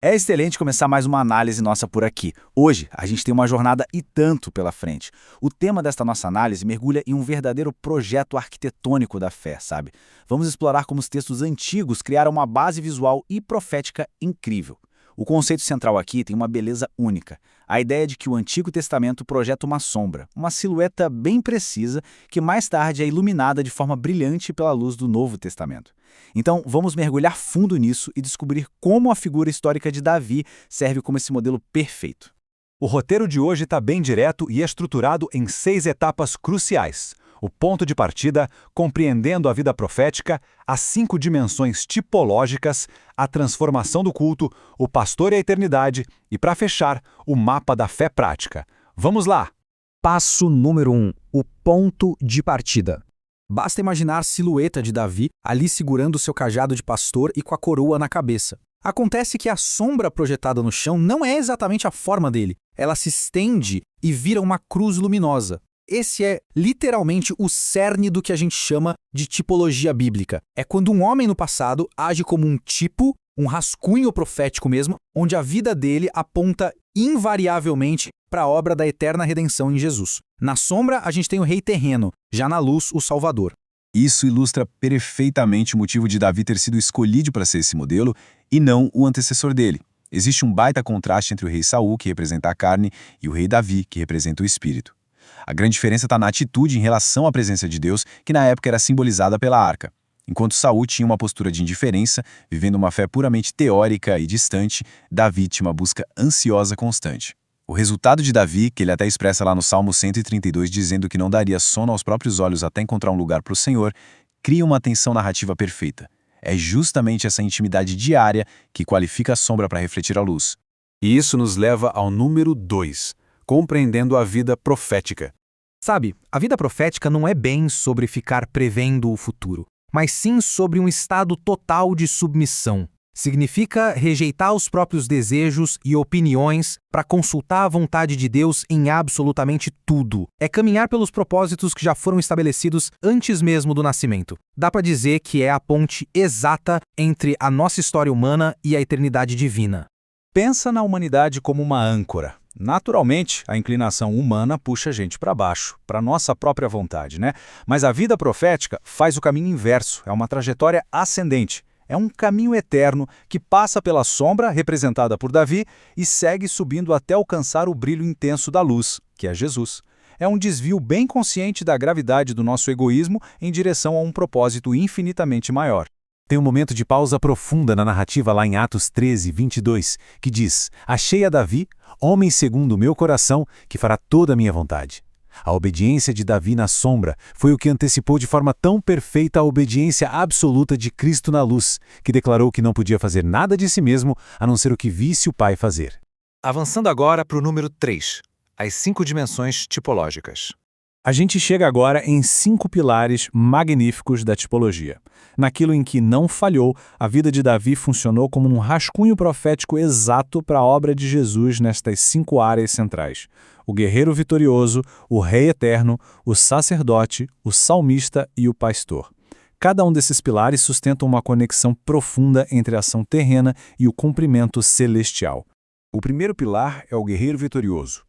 É excelente começar mais uma análise nossa por aqui. Hoje, a gente tem uma jornada e tanto pela frente. O tema desta nossa análise mergulha em um verdadeiro projeto arquitetônico da fé, sabe? Vamos explorar como os textos antigos criaram uma base visual e profética incrível. O conceito central aqui tem uma beleza única. A ideia de que o Antigo Testamento projeta uma sombra, uma silhueta bem precisa, que mais tarde é iluminada de forma brilhante pela luz do Novo Testamento. Então, vamos mergulhar fundo nisso e descobrir como a figura histórica de Davi serve como esse modelo perfeito. O roteiro de hoje está bem direto e estruturado em 6 etapas cruciais. O ponto de partida, compreendendo a vida profética, as 5 dimensões tipológicas, a transformação do culto, o pastor e a eternidade e, para fechar, o mapa da fé prática. Vamos lá! Passo número 1. O ponto de partida. Basta imaginar a silhueta de Davi ali segurando seu cajado de pastor e com a coroa na cabeça. Acontece que a sombra projetada no chão não é exatamente a forma dele. Ela se estende e vira uma cruz luminosa. Esse é literalmente o cerne do que a gente chama de tipologia bíblica. É quando um homem no passado age como um tipo, um rascunho profético mesmo, onde a vida dele aponta invariavelmente para a obra da eterna redenção em Jesus. Na sombra, a gente tem o rei terreno, já na luz, o Salvador. Isso ilustra perfeitamente o motivo de Davi ter sido escolhido para ser esse modelo e não o antecessor dele. Existe um baita contraste entre o rei Saul, que representa a carne, e o rei Davi, que representa o espírito. A grande diferença está na atitude em relação à presença de Deus, que na época era simbolizada pela arca. Enquanto Saul tinha uma postura de indiferença, vivendo uma fé puramente teórica e distante, Davi tinha uma busca ansiosa constante. O resultado de Davi, que ele até expressa lá no Salmo 132, dizendo que não daria sono aos próprios olhos até encontrar um lugar para o Senhor, cria uma tensão narrativa perfeita. É justamente essa intimidade diária que qualifica a sombra para refletir a luz. E isso nos leva ao número 2, compreendendo a vida profética. Sabe, a vida profética não é bem sobre ficar prevendo o futuro, mas sim sobre um estado total de submissão. Significa rejeitar os próprios desejos e opiniões para consultar a vontade de Deus em absolutamente tudo. É caminhar pelos propósitos que já foram estabelecidos antes mesmo do nascimento. Dá para dizer que é a ponte exata entre a nossa história humana e a eternidade divina. Pensa na humanidade como uma âncora. Naturalmente, a inclinação humana puxa a gente para baixo, para nossa própria vontade, né? Mas a vida profética faz o caminho inverso, é uma trajetória ascendente. É um caminho eterno que passa pela sombra, representada por Davi, e segue subindo até alcançar o brilho intenso da luz, que é Jesus. É um desvio bem consciente da gravidade do nosso egoísmo em direção a um propósito infinitamente maior. Tem um momento de pausa profunda na narrativa lá em Atos 13, 22, que diz: "Achei a Davi, homem segundo o meu coração, que fará toda a minha vontade." A obediência de Davi na sombra foi o que antecipou de forma tão perfeita a obediência absoluta de Cristo na luz, que declarou que não podia fazer nada de si mesmo a não ser o que visse o Pai fazer. Avançando agora para o número 3, as 5 dimensões tipológicas. A gente chega agora em 5 pilares magníficos da tipologia. Naquilo em que não falhou, a vida de Davi funcionou como um rascunho profético exato para a obra de Jesus nestas 5 áreas centrais: o guerreiro vitorioso, o rei eterno, o sacerdote, o salmista e o pastor. Cada um desses pilares sustenta uma conexão profunda entre a ação terrena e o cumprimento celestial. O primeiro pilar é o guerreiro vitorioso.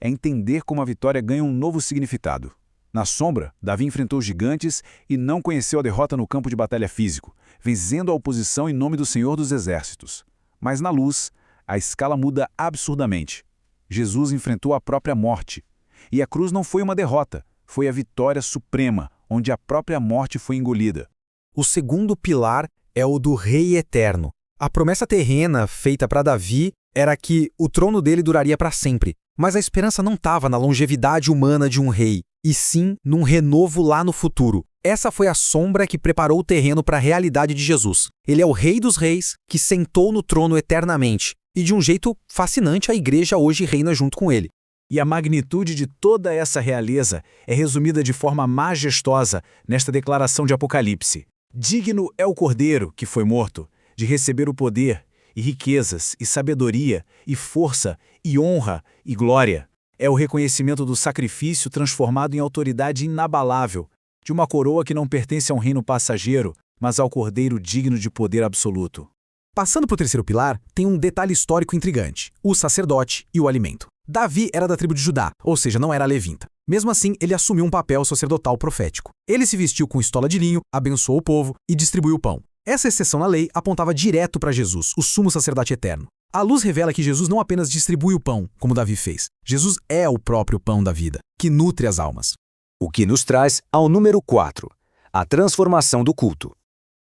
É entender como a vitória ganha um novo significado. Na sombra, Davi enfrentou gigantes e não conheceu a derrota no campo de batalha físico, vencendo a oposição em nome do Senhor dos Exércitos. Mas na luz, a escala muda absurdamente. Jesus enfrentou a própria morte. E a cruz não foi uma derrota, foi a vitória suprema, onde a própria morte foi engolida. O segundo pilar é o do Rei Eterno. A promessa terrena feita para Davi era que o trono dele duraria para sempre. Mas a esperança não estava na longevidade humana de um rei, e sim num renovo lá no futuro. Essa foi a sombra que preparou o terreno para a realidade de Jesus. Ele é o Rei dos Reis, que sentou no trono eternamente. E de um jeito fascinante, a igreja hoje reina junto com ele. E a magnitude de toda essa realeza é resumida de forma majestosa nesta declaração de Apocalipse. Digno é o Cordeiro, que foi morto, de receber o poder, e riquezas, e sabedoria, e força, e honra, e glória. É o reconhecimento do sacrifício transformado em autoridade inabalável, de uma coroa que não pertence a um reino passageiro, mas ao Cordeiro digno de poder absoluto. Passando para o terceiro pilar, tem um detalhe histórico intrigante: o sacerdote e o alimento. Davi era da tribo de Judá, ou seja, não era levita. Mesmo assim, ele assumiu um papel sacerdotal profético. Ele se vestiu com estola de linho, abençoou o povo e distribuiu o pão. Essa exceção na lei apontava direto para Jesus, o sumo sacerdote eterno. A luz revela que Jesus não apenas distribui o pão, como Davi fez. Jesus é o próprio pão da vida, que nutre as almas. O que nos traz ao número 4, a transformação do culto.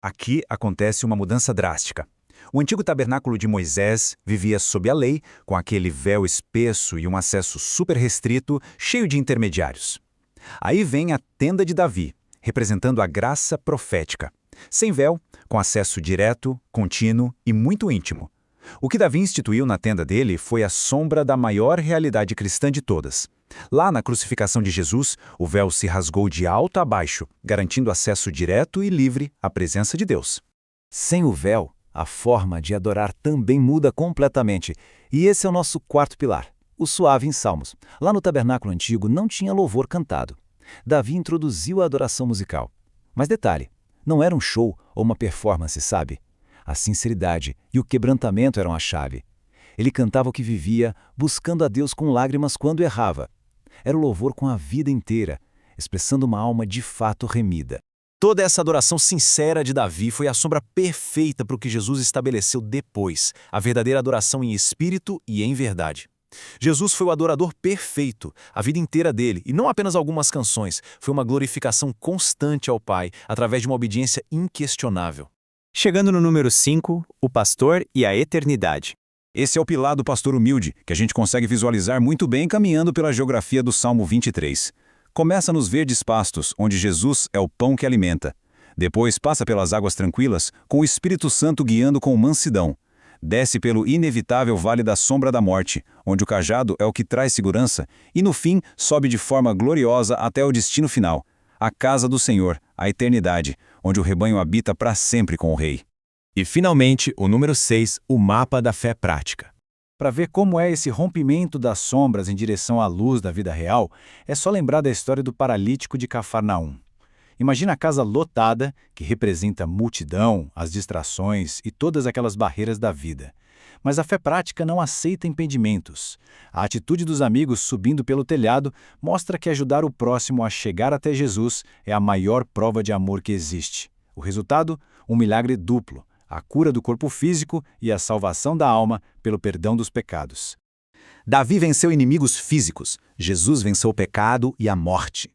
Aqui acontece uma mudança drástica. O antigo tabernáculo de Moisés vivia sob a lei, com aquele véu espesso e um acesso super restrito, cheio de intermediários. Aí vem a tenda de Davi, representando a graça profética. Sem véu, com acesso direto, contínuo e muito íntimo. O que Davi instituiu na tenda dele foi a sombra da maior realidade cristã de todas. Lá na crucificação de Jesus, o véu se rasgou de alto a baixo, garantindo acesso direto e livre à presença de Deus. Sem o véu, a forma de adorar também muda completamente. E esse é o nosso quarto pilar, o suave em salmos. Lá no tabernáculo antigo não tinha louvor cantado. Davi introduziu a adoração musical. Mas detalhe, não era um show ou uma performance, sabe? A sinceridade e o quebrantamento eram a chave. Ele cantava o que vivia, buscando a Deus com lágrimas quando errava. Era o louvor com a vida inteira, expressando uma alma de fato remida. Toda essa adoração sincera de Davi foi a sombra perfeita para o que Jesus estabeleceu depois, a verdadeira adoração em espírito e em verdade. Jesus foi o adorador perfeito, a vida inteira dele, e não apenas algumas canções, foi uma glorificação constante ao Pai, através de uma obediência inquestionável. Chegando no número 5, o pastor e a eternidade. Esse é o pilar do pastor humilde, que a gente consegue visualizar muito bem caminhando pela geografia do Salmo 23. Começa nos verdes pastos, onde Jesus é o pão que alimenta. Depois passa pelas águas tranquilas, com o Espírito Santo guiando com mansidão. Desce pelo inevitável vale da sombra da morte, onde o cajado é o que traz segurança, e no fim sobe de forma gloriosa até o destino final, a casa do Senhor, a eternidade, onde o rebanho habita para sempre com o Rei. E finalmente, o número 6, o mapa da fé prática. Para ver como é esse rompimento das sombras em direção à luz da vida real, é só lembrar da história do paralítico de Cafarnaum. Imagina a casa lotada, que representa a multidão, as distrações e todas aquelas barreiras da vida. Mas a fé prática não aceita impedimentos. A atitude dos amigos subindo pelo telhado mostra que ajudar o próximo a chegar até Jesus é a maior prova de amor que existe. O resultado? Um milagre duplo. A cura do corpo físico e a salvação da alma pelo perdão dos pecados. Davi venceu inimigos físicos, Jesus venceu o pecado e a morte.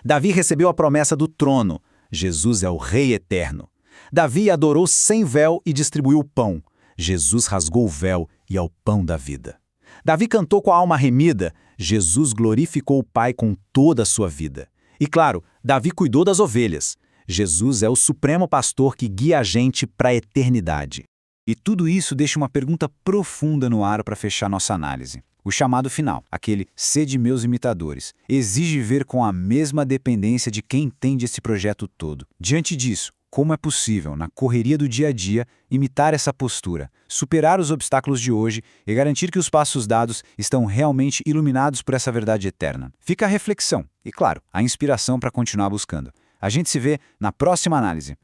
Davi recebeu a promessa do trono, Jesus é o Rei eterno. Davi adorou sem véu e distribuiu o pão, Jesus rasgou o véu e é o pão da vida. Davi cantou com a alma remida, Jesus glorificou o Pai com toda a sua vida. E claro, Davi cuidou das ovelhas. Jesus é o supremo pastor que guia a gente para a eternidade. E tudo isso deixa uma pergunta profunda no ar para fechar nossa análise. O chamado final, aquele "sede meus imitadores", exige ver com a mesma dependência de quem entende esse projeto todo. Diante disso, como é possível, na correria do dia a dia, imitar essa postura, superar os obstáculos de hoje e garantir que os passos dados estão realmente iluminados por essa verdade eterna? Fica a reflexão e, claro, a inspiração para continuar buscando. A gente se vê na próxima análise.